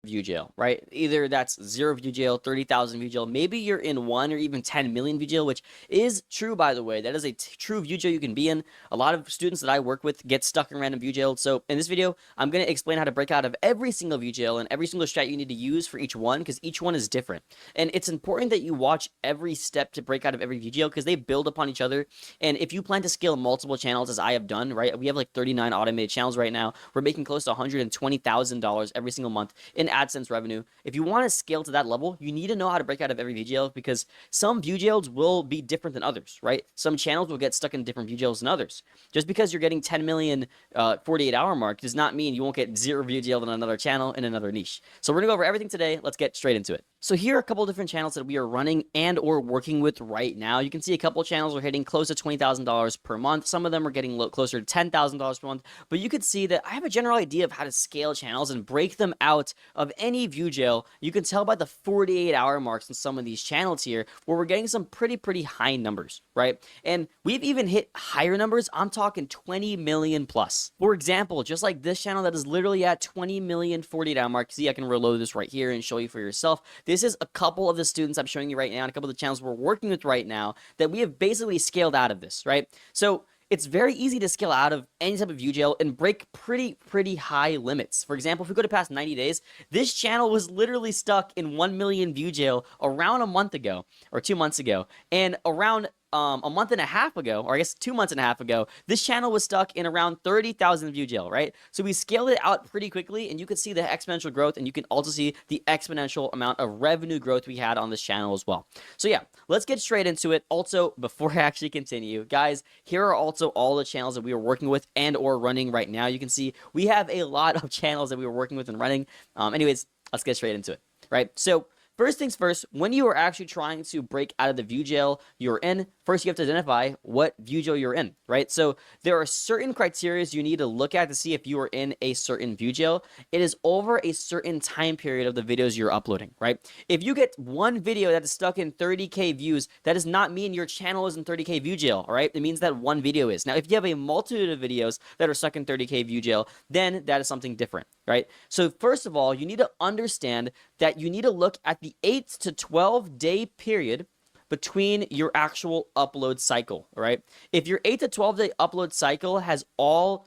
view jail, right? Either that's 0 view jail, 30,000 view jail. Maybe you're in 1 or even 10 million view jail, which is true, by the way. That is a true view jail you can be in. A lot of students that I work with get stuck in random view jail. So in this video, I'm going to explain how to break out of every single view jail and every single strat you need to use for each one, because each one is different. And it's important that you watch every step to break out of every view jail, because they build upon each other. And if you plan to scale multiple channels, as I have done, right? We have like 39 automated channels right now. We're making close to $120,000 every single month in AdSense revenue. If you want to scale to that level, you need to know how to break out of every view jail, because some view jails will be different than others, right? Some channels will get stuck in different view jails than others. Just because you're getting 10 million 48-hour mark does not mean you won't get 0 view jail in another channel in another niche. So we're gonna go over everything today. Let's get straight into it. So here are a couple different channels that we are running and or working with right now. You can see a couple channels are hitting close to $20,000 per month. Some of them are getting closer to $10,000 per month. But you could see that I have a general idea of how to scale channels and break them out of any view jail. You can tell by the 48-hour marks in some of these channels here, where we're getting some pretty high numbers, right? And we've even hit higher numbers. I'm talking 20 million plus. For example, just like this channel that is literally at 20 million 48-hour mark. See, I can reload this right here and show you for yourself. This is a couple of the students I'm showing you right now, and a couple of the channels we're working with right now that we have basically scaled out of this, right? So it's very easy to scale out of any type of view jail and break pretty high limits. For example, if we go to past 90 days, this channel was literally stuck in 1 million view jail around a month ago or 2 months ago, and around a month and a half ago, or I guess 2 months and a half ago, this channel was stuck in around 30,000 view jail, right? So we scaled it out pretty quickly, and you can see the exponential growth, and you can also see the exponential amount of revenue growth we had on this channel as well. So yeah, let's get straight into it. Also, before I actually continue, guys, here are also all the channels that we are working with and or running right now. You can see we have a lot of channels that we are working with and running. Anyways, let's get straight into it, right? So first things first, when you are actually trying to break out of the view jail you're in, first you have to identify what view jail you're in, right? So there are certain criteria you need to look at to see if you are in a certain view jail. It is over a certain time period of the videos you're uploading, right? If you get one video that is stuck in 30K views, that does not mean your channel is in 30K view jail, all right? It means that one video is. Now, if you have a multitude of videos that are stuck in 30K view jail, then that is something different, right? So first of all, you need to understand that you need to look at the 8 to 12 day period between your actual upload cycle, right? If your 8 to 12 day upload cycle has all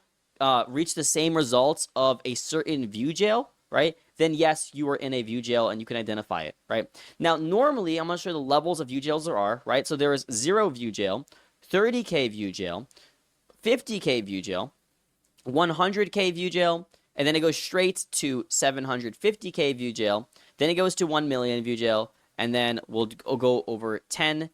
reached the same results of a certain view jail, right? Then yes, you are in a view jail and you can identify it, right? Now, normally, I'm going to show you the levels of view jails there are, right? So there is 0 view jail, 30K view jail, 50K view jail, 100K view jail, and then it goes straight to 750K view jail. Then it goes to 1 million view jail, and then we'll go over 10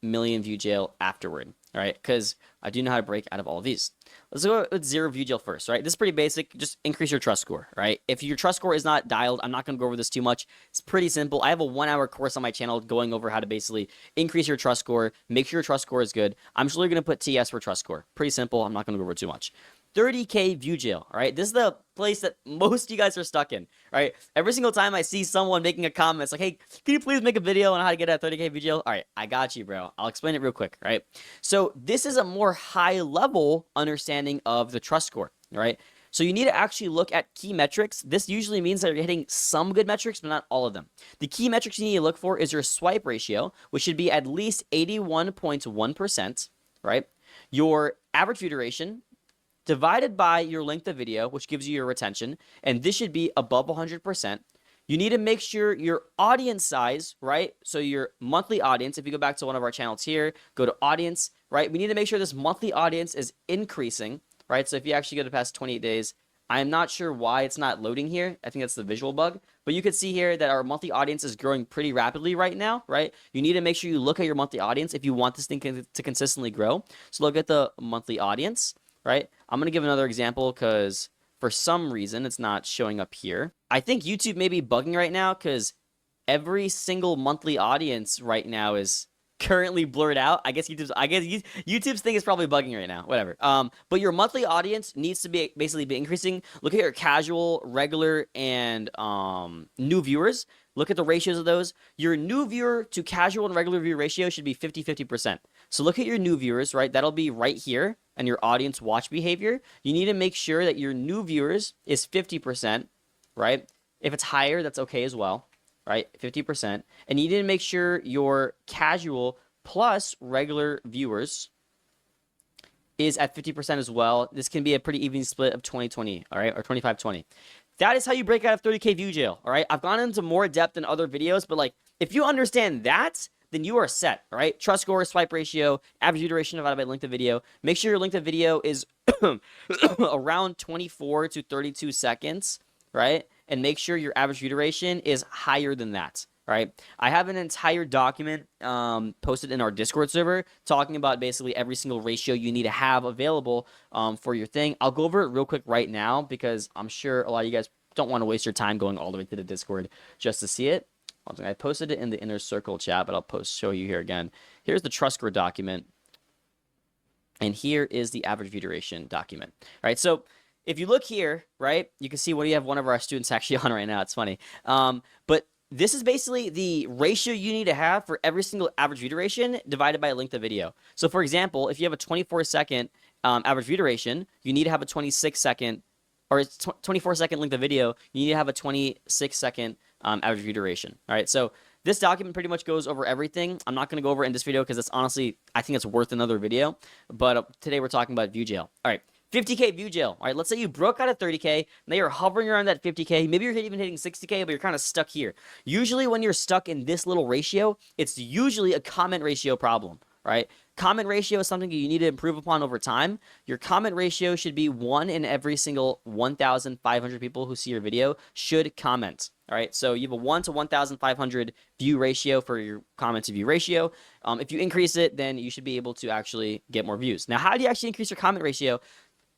million view jail afterward, all right? Because I do know how to break out of all of these. Let's go with 0 view jail first, right? This is pretty basic. Just increase your trust score, right? If your trust score is not dialed, I'm not going to go over this too much. It's pretty simple. I have a 1-hour course on my channel going over how to basically increase your trust score, make sure your trust score is good. I'm just really going to put TS for trust score. Pretty simple. I'm not going to go over too much. 30K view jail, all right? This is the place that most of you guys are stuck in, right? Every single time I see someone making a comment, it's like, hey, can you please make a video on how to get a 30K view jail? All right, I got you, bro. I'll explain it real quick, right? So this is a more high-level understanding of the trust score, right? So you need to actually look at key metrics. This usually means that you're hitting some good metrics, but not all of them. The key metrics you need to look for is your swipe ratio, which should be at least 81.1%, right? Your average view duration, divided by your length of video, which gives you your retention, and this should be above 100%. You need to make sure your audience size, right? So your monthly audience, if you go back to one of our channels here, go to audience, right? We need to make sure this monthly audience is increasing, right? So if you actually go to past 28 days, I'm not sure why it's not loading here. I think that's the visual bug. But you can see here that our monthly audience is growing pretty rapidly right now, right? You need to make sure you look at your monthly audience if you want this thing to consistently grow. So look at the monthly audience, right? I'm going to give another example because for some reason it's not showing up here. I think YouTube may be bugging right now because every single monthly audience right now is currently blurred out. I guess YouTube's thing is probably bugging right now. Whatever. But your monthly audience needs to be basically be increasing. Look at your casual, regular, and new viewers. Look at the ratios of those. Your new viewer to casual and regular viewer ratio should be 50-50%. So look at your new viewers, right? That'll be right here, and your audience watch behavior. You need to make sure that your new viewers is 50%, right? If it's higher, that's okay as well, right? 50%. And you need to make sure your casual plus regular viewers is at 50% as well. This can be a pretty even split of 20-20, all right, or 25-20. That is how you break out of 30K view jail, all right? I've gone into more depth in other videos, but like if you understand that, then you are set, all right? Trust score, swipe ratio, average view duration divided by length of video. Make sure your length of video is around 24 to 32 seconds, right? And make sure your average view duration is higher than that. Right, I have an entire document posted in our Discord server talking about basically every single ratio you need to have available for your thing. I'll go over it real quick right now because I'm sure a lot of you guys don't want to waste your time going all the way to the Discord just to see it. I posted it in the inner circle chat, but I'll show you here again. Here's the trust score document, and here is the average view duration document. Right, so if you look here, right, you can see what do you have one of our students actually on right now. It's funny, but this is basically the ratio you need to have for every single average view duration divided by length of video. So, for example, if you have a 24-second average view duration, you need to have a 26-second, or 24-second length of video, you need to have a 26-second average view duration. All right, so this document pretty much goes over everything. I'm not going to go over it in this video because it's honestly, I think it's worth another video. But today we're talking about view jail. All right. 50K view jail. All right, let's say you broke out of 30K. Now you're hovering around that 50K. Maybe you're even hitting 60K, but you're kind of stuck here. Usually when you're stuck in this little ratio, it's usually a comment ratio problem, right? Comment ratio is something you need to improve upon over time. Your comment ratio should be 1 in every single 1,500 people who see your video should comment. All right, so you have a 1 to 1,500 view ratio for your comment to view ratio. If you increase it, then you should be able to actually get more views. Now, how do you actually increase your comment ratio?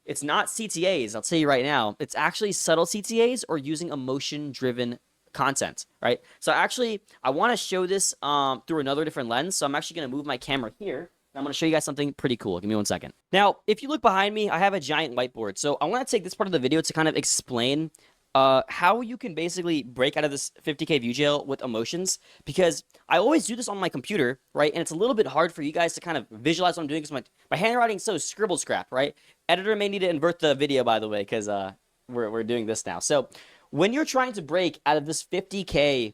It's not CTAs, I'll tell you right now. It's actually subtle CTAs or using emotion-driven content, right? So actually, I want to show this through another different lens. So I'm actually going to move my camera here. And I'm going to show you guys something pretty cool. Give me 1 second. Now, if you look behind me, I have a giant whiteboard. So I want to take this part of the video to kind of explain how you can basically break out of this 50K view jail with emotions, because I always do this on my computer, right? And it's a little bit hard for you guys to kind of visualize what I'm doing because my handwriting's so scribble scrap, right? Editor may need to invert the video, by the way, because we're doing this now. So when you're trying to break out of this 50K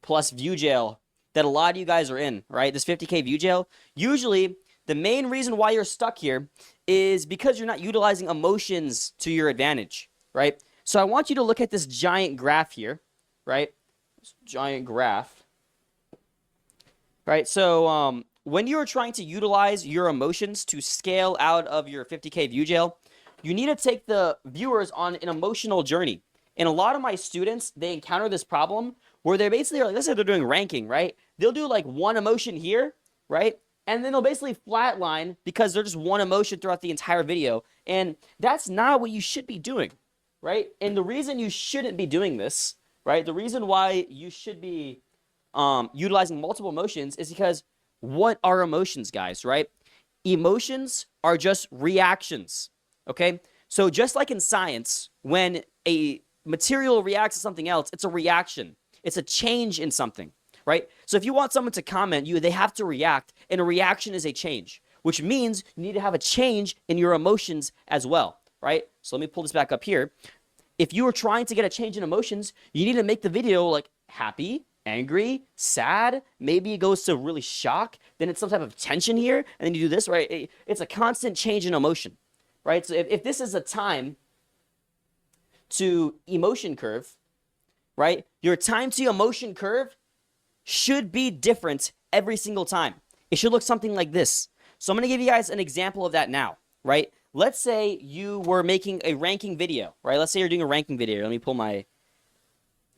plus view jail that a lot of you guys are in, right? This 50K view jail, usually the main reason why you're stuck here is because you're not utilizing emotions to your advantage, right? So I want you to look at this giant graph here, right? This giant graph, right? So when you're trying to utilize your emotions to scale out of your 50K view jail, you need to take the viewers on an emotional journey. And a lot of my students, they encounter this problem where they basically are like, let's say they're doing ranking, right? They'll do like one emotion here, right? And then they'll basically flatline because they're just one emotion throughout the entire video. And that's not what you should be doing, right? And the reason you shouldn't be doing this, right? The reason why you should be utilizing multiple emotions is because what are emotions, guys, right? Emotions are just reactions, okay? So just like in science, when a material reacts to something else, it's a reaction. It's a change in something, right? So if you want someone to comment you, they have to react, and a reaction is a change, which means you need to have a change in your emotions as well, right? So let me pull this back up here. If you are trying to get a change in emotions, you need to make the video like happy, angry, sad, maybe it goes to really shock, then it's some type of tension here, and then you do this, right? It's a constant change in emotion, right? So if this is a time to emotion curve, right? Your time to emotion curve should be different every single time. It should look something like this. So I'm going to give you guys an example of that now, right? Let's say you were making a ranking video, right? Let's say you're doing a ranking video. Let me pull my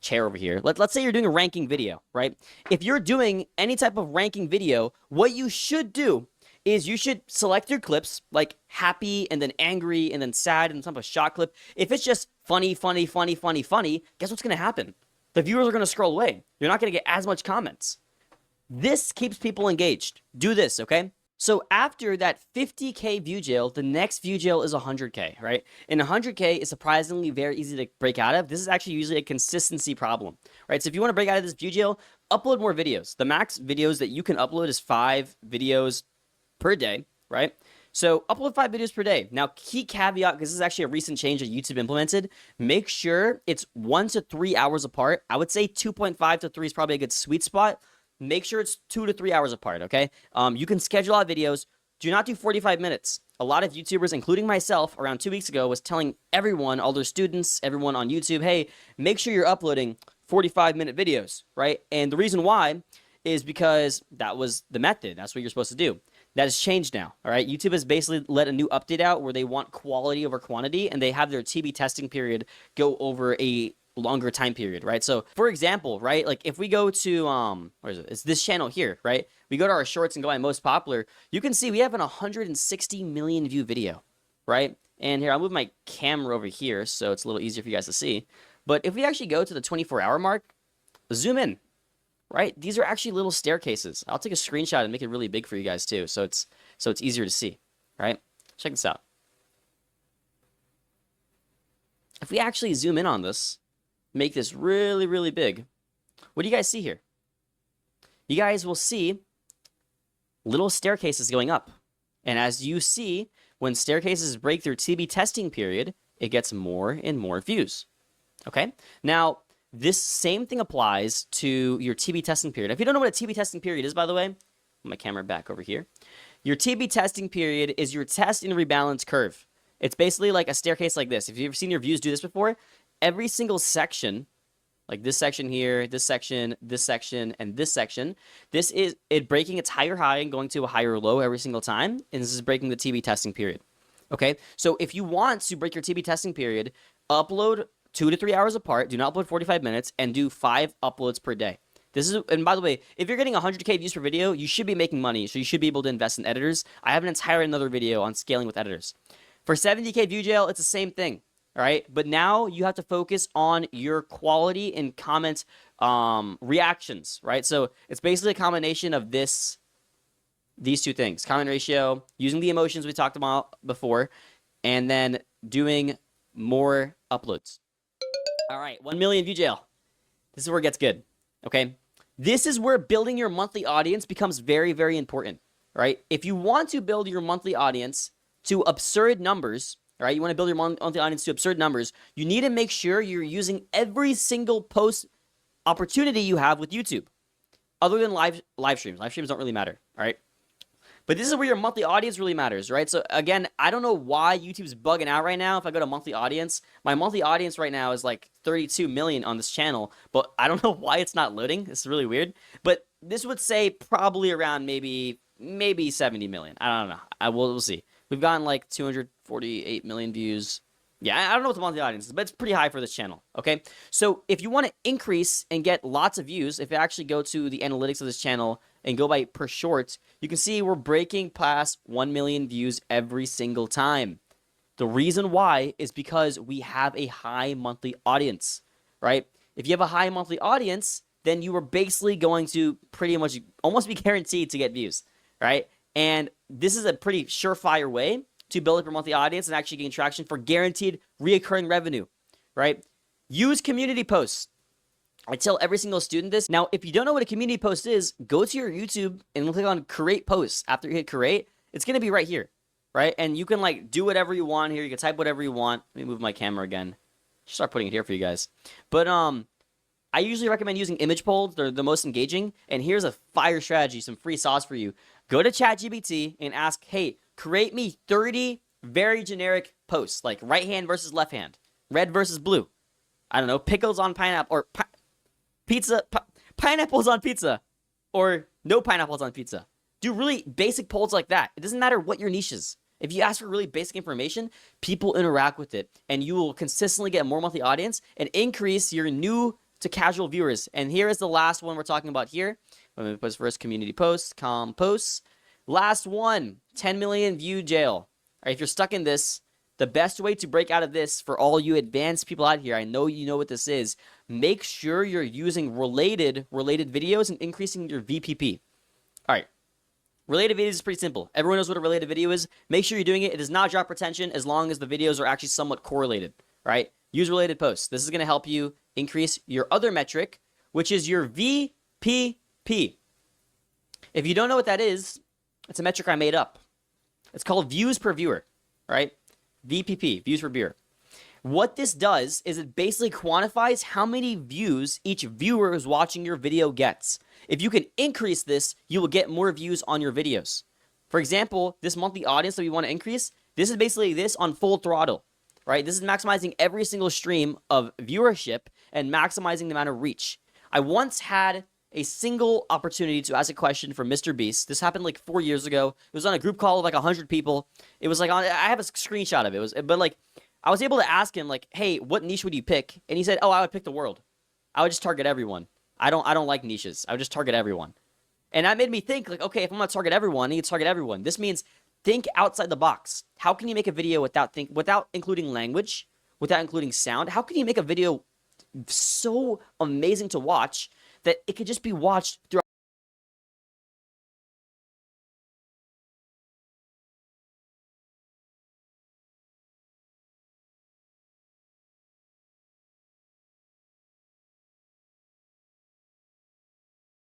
chair over here. Let's say you're doing a ranking video, right? If you're doing any type of ranking video, what you should do is you should select your clips, like happy and then angry and then sad and some type of shock clip. If it's just funny, funny, funny, funny, funny, guess what's going to happen? The viewers are going to scroll away. You're not going to get as much comments. This keeps people engaged. Do this, okay? So after that 50K view jail, the next view jail is 100K, right? And 100K is surprisingly very easy to break out of. This is actually usually a consistency problem, right? So if you want to break out of this view jail, upload more videos. The max videos that you can upload is 5 videos per day, right? So upload 5 videos per day. Now, key caveat, because this is actually a recent change that YouTube implemented, make sure it's 1 to 3 hours apart. I would say 2.5 to 3 is probably a good sweet spot. Make sure it's 2 to 3 hours apart, okay? You can schedule out videos. Do not do 45 minutes. A lot of YouTubers, including myself, around 2 weeks ago, was telling everyone, all their students, everyone on YouTube, hey, make sure you're uploading 45-minute videos, right? And the reason why is because that was the method. That's what you're supposed to do. That has changed now, all right? YouTube has basically let a new update out where they want quality over quantity, and they have their TB testing period go over a longer time period, right? So, for example, right, like if we go to, where is it? It's this channel here, right? We go to our shorts and go by most popular, you can see we have an 160 million view video, right? And here, I'll move my camera over here so it's a little easier for you guys to see. But if we actually go to the 24-hour mark, zoom in, right? These are actually little staircases. I'll take a screenshot and make it really big for you guys too, so it's easier to see, right? Check this out. If we actually zoom in on this, make this really, really big, what do you guys see here? You guys will see little staircases going up. And as you see, when staircases break their TB testing period, it gets more and more views. Okay? Now, this same thing applies to your TB testing period. If you don't know what a TB testing period is, by the way, put my camera back over here. Your TB testing period is your test and rebalance curve. It's basically like a staircase like this. If you've ever seen your views do this before, every single section, like this section here, this section, this section, and this section, this is it breaking its higher high and going to a higher low every single time, and this is breaking the TB testing period. Okay? So if you want to break your TB testing period, upload 2 to 3 hours apart, do not upload 45 minutes, and do 5 uploads per day. This is, and by the way, if you're getting 100K views per video, you should be making money, so you should be able to invest in editors. I have an entire another video on scaling with editors. For 70K view jail, it's the same thing, all right? But now you have to focus on your quality and comment reactions, right? So it's basically a combination of these two things, comment ratio, using the emotions we talked about before, and then doing more uploads. All right, 1 million view jail. This is where it gets good, okay? This is where building your monthly audience becomes very, very important, right? If you want to build your monthly audience to absurd numbers, all right, you want to build your monthly audience to absurd numbers, you need to make sure you're using every single post opportunity you have with YouTube, other than live streams. Live streams don't really matter, all right? But this is where your monthly audience really matters, right? So again, I don't know why YouTube's bugging out right now. If I go to monthly audience, my monthly audience right now is like 32 million on this channel, but I don't know why it's not loading. It's really weird. But this would say probably around maybe 70 million. I don't know. We'll see. We've gotten like 248 million views. Yeah, I don't know what the monthly audience is, but it's pretty high for this channel, okay? So if you want to increase and get lots of views, if you actually go to the analytics of this channel and go by per short, you can see we're breaking past 1 million views every single time. The reason why is because we have a high monthly audience, right? If you have a high monthly audience, then you are basically going to pretty much almost be guaranteed to get views, right? And this is a pretty surefire way to build up your monthly audience and actually gain traction for guaranteed reoccurring revenue, right? Use community posts. I tell every single student this. Now, if you don't know what a community post is, go to your YouTube and click on create posts. After you hit create, it's going to be right here, right? And you can like do whatever you want here. You can type whatever you want. Let me move my camera again. Start putting it here for you guys. But I usually recommend using image polls. They're the most engaging. And here's a fire strategy, some free sauce for you. Go to ChatGPT and ask, hey, create me 30 very generic posts, like right hand versus left hand, red versus blue. I don't know, pickles on pineapple, or pineapples on pizza, or no pineapples on pizza. Do really basic polls like that. It doesn't matter what your niche is. If you ask for really basic information, people interact with it, and you will consistently get more monthly audience and increase your new to casual viewers. And here is the last one we're talking about here. Let me post first, community posts, posts. Last one, 10 million view jail. All right, if you're stuck in this, the best way to break out of this for all you advanced people out here, I know you know what this is, make sure you're using related videos and increasing your VPP. All right, related videos is pretty simple. Everyone knows what a related video is. Make sure you're doing it. It does not drop retention as long as the videos are actually somewhat correlated, right? Use related posts. This is going to help you increase your other metric, which is your VPP. If you don't know what that is, it's a metric I made up. It's called views per viewer, right? VPP, views per viewer. What this does is it basically quantifies how many views each viewer who's watching your video gets. If you can increase this, you will get more views on your videos. For example, this monthly audience that we want to increase, this is basically this on full throttle, right? This is maximizing every single stream of viewership and maximizing the amount of reach. I once had a single opportunity to ask a question for Mr. Beast. This happened like 4 years ago. It was on a group call of like 100 people. It was like I have a screenshot of it. But like I was able to ask him like, "Hey, what niche would you pick?" And he said, "Oh, I would pick the world. I would just target everyone. I don't like niches. I would just target everyone." And that made me think like, okay, if I'm gonna target everyone, I need to target everyone. This means think outside the box. How can you make a video without including language, without including sound? How can you make a video so amazing to watch that it could just be watched throughout